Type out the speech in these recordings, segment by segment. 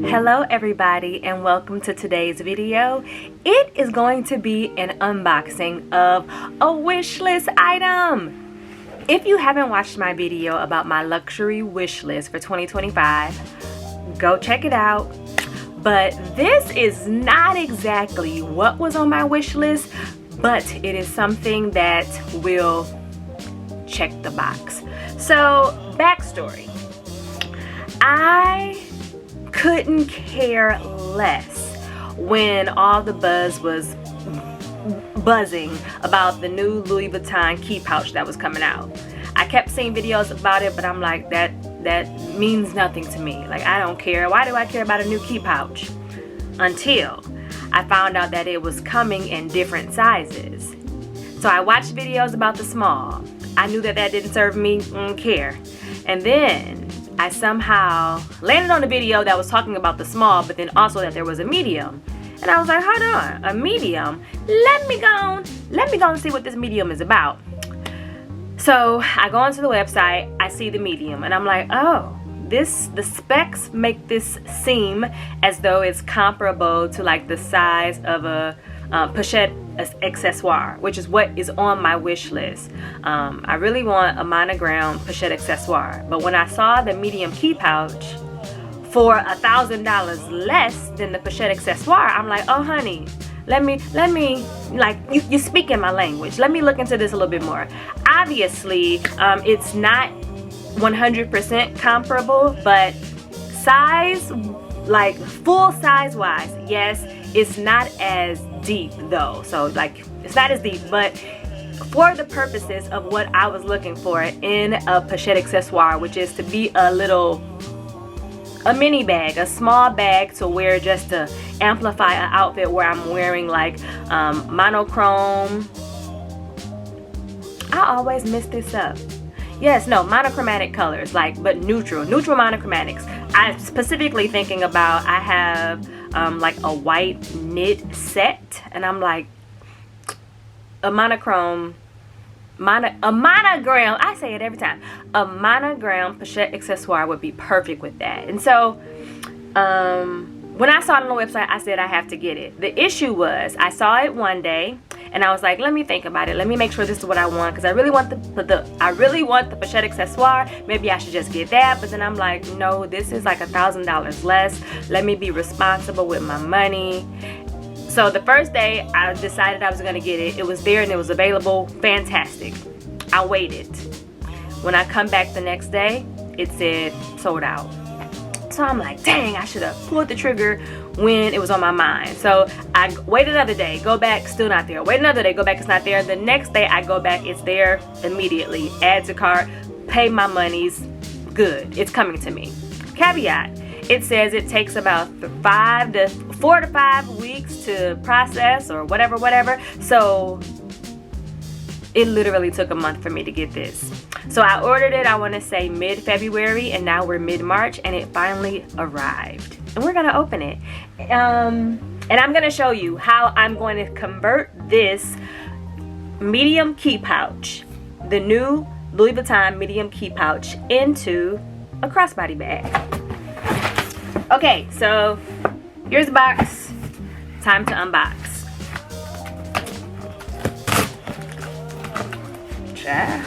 Hello everybody and welcome to today's video. It is going to be an unboxing of a wish list item. If you haven't watched my video about my luxury wish list for 2025, go check it out. But this is not exactly what was on my wish list, but it is something that will check the box. So, backstory. I couldn't care less when all the buzz was buzzing about the new Louis Vuitton key pouch that was coming out. I kept seeing videos about it, but I'm like, that means nothing to me. Like, I don't care. Why do I care about a new key pouch? Until I found out that it was coming in different sizes. So I watched videos about the small. I knew that didn't serve me, didn't care. And then I somehow landed on a video that was talking about the small, but then also that there was a medium. And I was like, hold on, a medium? Let me go and see what this medium is about. So I go onto the website, I see the medium, and I'm like, oh, the specs make this seem as though it's comparable to like the size of a pochette accessoire, which is what is on my wish list. I really want a monogram pochette accessoire, but when I saw the medium key pouch for $1,000 less than the pochette accessoire, I'm like, oh honey, let me like, you speak in my language, let me look into this a little bit more. Obviously it's not 100% comparable, but size, like full size wise, yes, it's not as deep though. So like, it's not as deep, but for the purposes of what I was looking for in a pochette accessoire, which is to be a mini bag, a small bag to wear just to amplify an outfit where I'm wearing like monochrome. I always mess this up. Yes, no, monochromatic colors, like, but neutral monochromatics. I'm specifically thinking about, I have like a white knit set, and I'm like, a monogram, I say it every time, a monogram pochette accessoire would be perfect with that. And so when I saw it on the website, I said I have to get it. The issue was, I saw it one day and I was like, let me think about it, let me make sure this is what I want, because I really want the pochette accessoire. Maybe I should just get that. But then I'm like, no, this is like $1,000 less. Let me be responsible with my money. So the first day I decided I was gonna get it. It was there and it was available. Fantastic. I waited. When I come back the next day, it said sold out. So I'm like, dang, I should have pulled the trigger when it was on my mind. So I wait another day, go back, still not there. Wait another day, go back, it's not there. The next day I go back, it's there immediately. Add to cart, pay my monies, good, it's coming to me. Caveat, it says it takes about 4 to 5 weeks to process or whatever. So it literally took a month for me to get this. So I ordered it, I want to say mid-February, and now we're mid-March, and it finally arrived. And we're gonna open it. And I'm gonna show you how I'm going to convert this medium key pouch, the new Louis Vuitton medium key pouch, into a crossbody bag. Okay, so here's the box. Time to unbox. Ciao.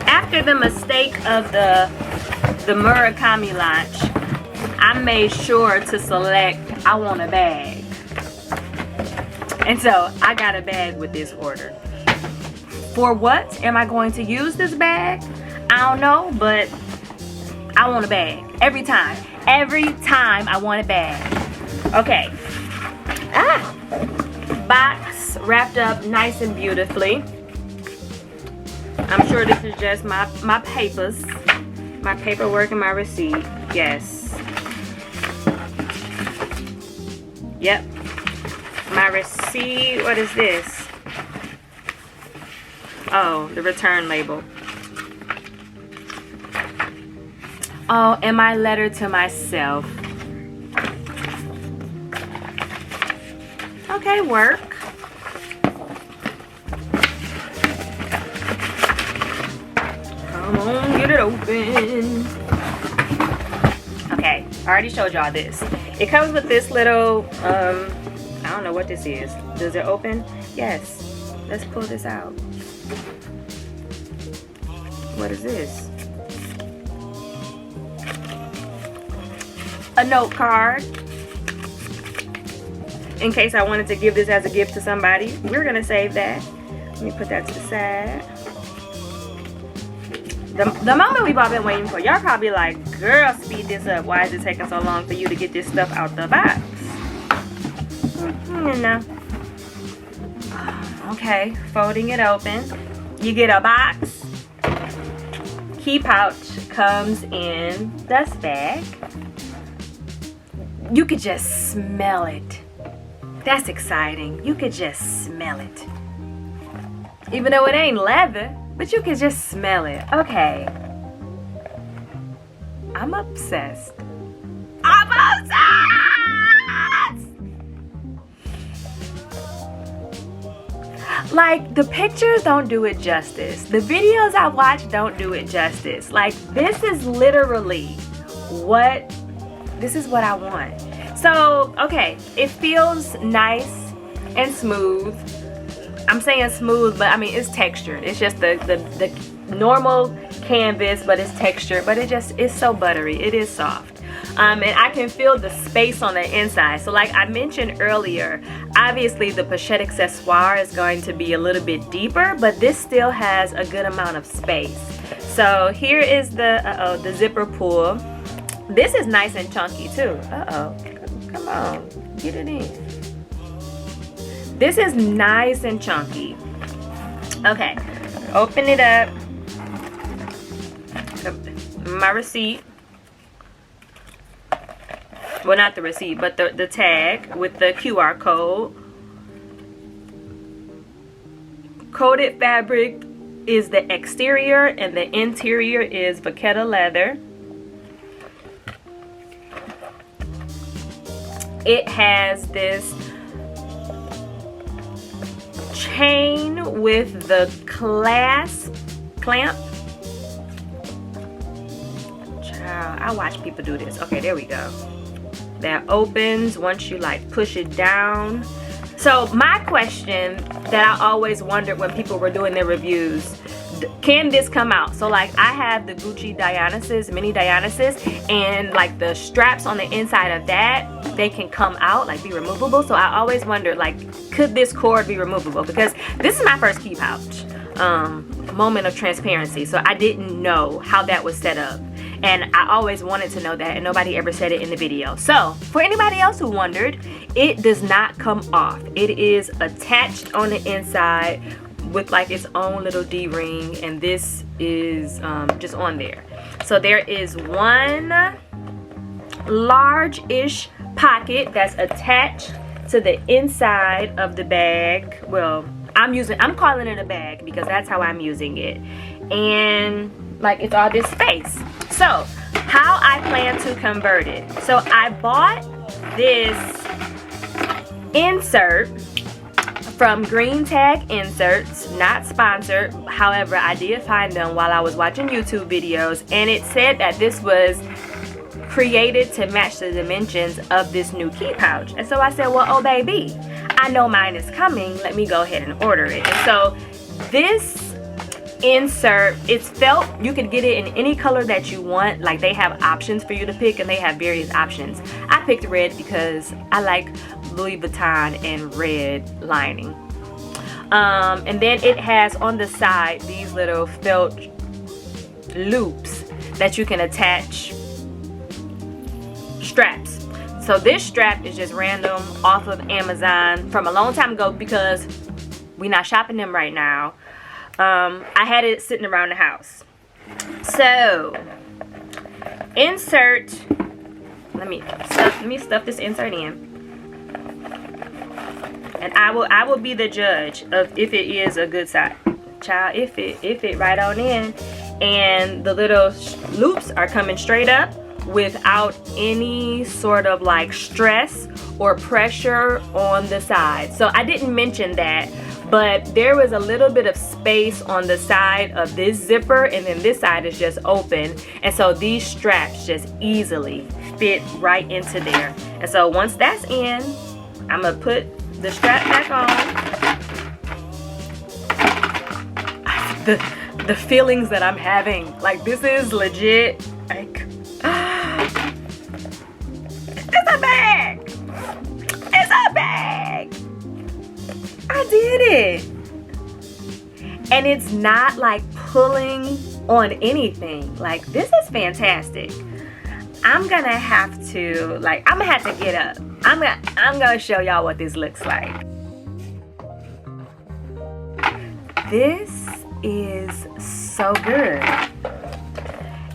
After the mistake of the Murakami launch, I made sure to select, I want a bag. And so I got a bag with this order. For what am I going to use this bag? I don't know, but I want a bag. Every time I want a bag. Okay. Box wrapped up nice and beautifully. I'm sure this is just my papers, my paperwork and my receipt. Yes. Yep. My receipt. What is this? Oh, the return label. Oh, and my letter to myself. Okay, work. get it open. Okay, I already showed y'all this. It comes with this little, I don't know what this is. Does it open? Yes. Let's pull this out. What is this? A note card. In case I wanted to give this as a gift to somebody. We're gonna save that. Let me put that to the side. The moment we've all been waiting for. Y'all probably like, girl, speed this up. Why is it taking so long for you to get this stuff out the box? You know. Okay, folding it open. You get a box. Key pouch comes in dust bag. You could just smell it. That's exciting. You could just smell it. Even though it ain't leather, but you could just smell it. Okay. I'm obsessed. I'm obsessed! Like, the pictures don't do it justice. The videos I watch don't do it justice. Like, this is literally this is what I want. So, okay, it feels nice and smooth. I'm saying smooth, but I mean, it's textured. It's just the normal canvas, but it's textured, but it's so buttery. It is soft. And I can feel the space on the inside. So like I mentioned earlier, obviously the pochette accessoire is going to be a little bit deeper, but this still has a good amount of space. So here is the zipper pull. This is nice and chunky too. Come on, get it in. This is nice and chunky. Okay, open it up. My receipt. Well, not the receipt, but the tag with the QR code. Coated fabric is the exterior and the interior is vachetta leather. It has this chain with the clamp. Child, I watch people do this. Okay, there we go. That opens once you like push it down. So my question that I always wondered when people were doing their reviews, can this come out? So like I have the Gucci Dionysus, mini Dionysus, and like the straps on the inside of that, they can come out, like be removable. So I always wondered, like, could this cord be removable? Because this is my first key pouch. Moment of transparency. So I didn't know how that was set up. And I always wanted to know that, and nobody ever said it in the video. So for anybody else who wondered, it does not come off. It is attached on the inside with like its own little D-ring, and this is just on there. So there is one large-ish pocket that's attached to the inside of the bag. Well, I'm calling it a bag because that's how I'm using it. And like it's all this space. So how I plan to convert it. So I bought this insert from Green Tag Inserts, not sponsored. However, I did find them while I was watching YouTube videos, and it said that this was created to match the dimensions of this new key pouch. And so I said, well, oh baby, I know mine is coming. Let me go ahead and order it. And so this insert, it's felt. You can get it in any color that you want. Like they have options for you to pick, and they have various options. I picked red because I like Louis Vuitton and red lining. And then it has on the side these little felt loops that you can attach straps. So this strap is just random off of Amazon from a long time ago because we're not shopping them right now. I had it sitting around the house. So insert, let me stuff this insert in, and I will be the judge of if it is a good size. Child, if it right on in, and the little loops are coming straight up without any sort of like stress or pressure on the side. So I didn't mention that, but there was a little bit of space on the side of this zipper, and then this side is just open, and so these straps just easily fit right into there. And so once that's in, I'm gonna put the strap back on. The feelings that I'm having, like, this is legit, like, it's a bag. It's a bag. I did it. And it's not like pulling on anything. Like, this is fantastic. I'm gonna have to get up. I'm gonna show y'all what this looks like. This is so good.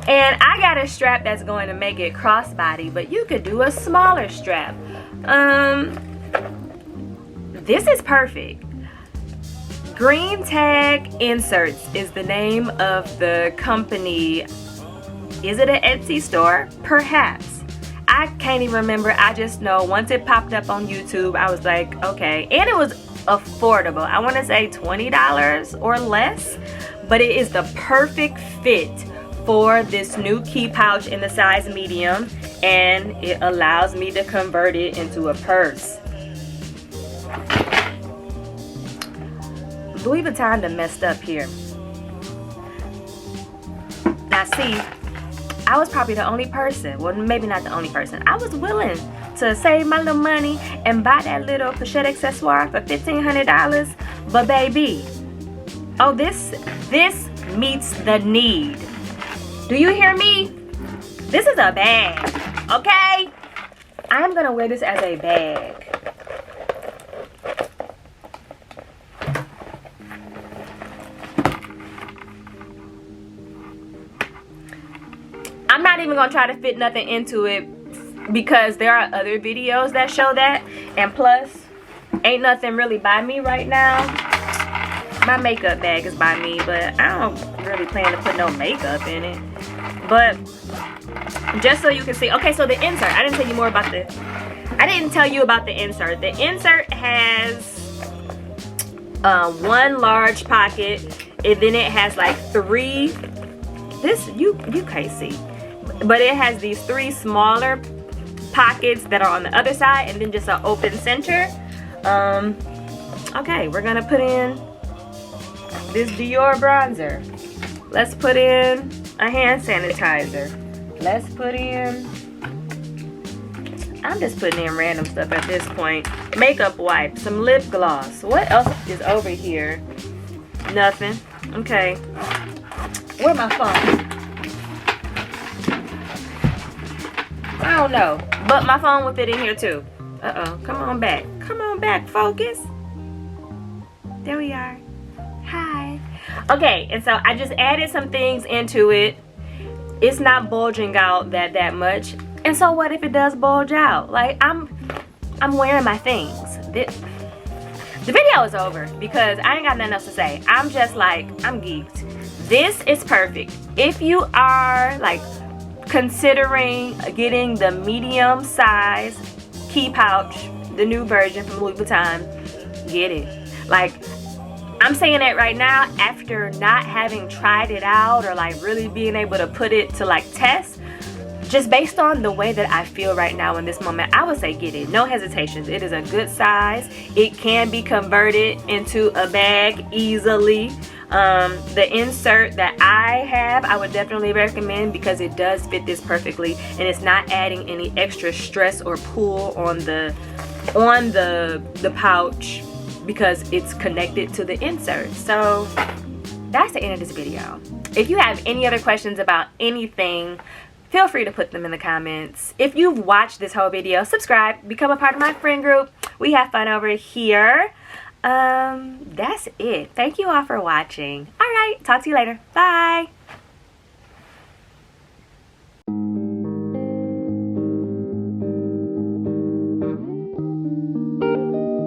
And I got a strap that's going to make it crossbody, but you could do a smaller strap. This is perfect. Green Tag Inserts is the name of the company. Is it an Etsy store? Perhaps. I can't even remember. I just know once it popped up on YouTube, I was like, okay. And it was affordable. I want to say $20 or less, but it is the perfect fit for this new key pouch in the size medium, and it allows me to convert it into a purse. Louis Vuitton done messed up here. Now see, I was probably the only person, well, maybe not the only person, I was willing to save my little money and buy that little pochette accessoire for $1,500, but baby, oh, this meets the need. Do you hear me? This is a bag, okay? I'm gonna wear this as a bag. I'm not even gonna try to fit nothing into it because there are other videos that show that, and plus ain't nothing really by me right now. My makeup bag is by me, but I don't really plan to put no makeup in it. But just so you can see, okay, so the insert, I didn't tell you about the insert. The insert has one large pocket, and then it has like three, this you can't see, but it has these three smaller pockets that are on the other side, and then just an open center. Okay, we're gonna put in this Dior bronzer. Let's put in a hand sanitizer. Let's put in, I'm just putting in random stuff at this point. Makeup wipe, some lip gloss. What else is over here? Nothing. Okay. Where's my phone? I don't know, but my phone will fit in here too. Uh-oh, come on back. Come on back, focus. There we are. Hi. Okay, and so I just added some things into it. It's not bulging out that much. And so what if it does bulge out? Like, I'm wearing my things. The video is over because I ain't got nothing else to say. I'm just like, I'm geeked. This is perfect. If you are like considering getting the medium size key pouch, the new version from Louis Vuitton, get it. Like, I'm saying that right now after not having tried it out or like really being able to put it to like test. Just based on the way that I feel right now in this moment, I would say get it. No hesitations. It is a good size. It can be converted into a bag easily. The insert that I have, I would definitely recommend because it does fit this perfectly, and it's not adding any extra stress or pull on the pouch because it's connected to the insert. So that's the end of this video. If you have any other questions about anything, feel free to put them in the comments. If you've watched this whole video, subscribe, become a part of my friend group. We have fun over here. That's it. Thank you all for watching. All right, talk to you later. Bye.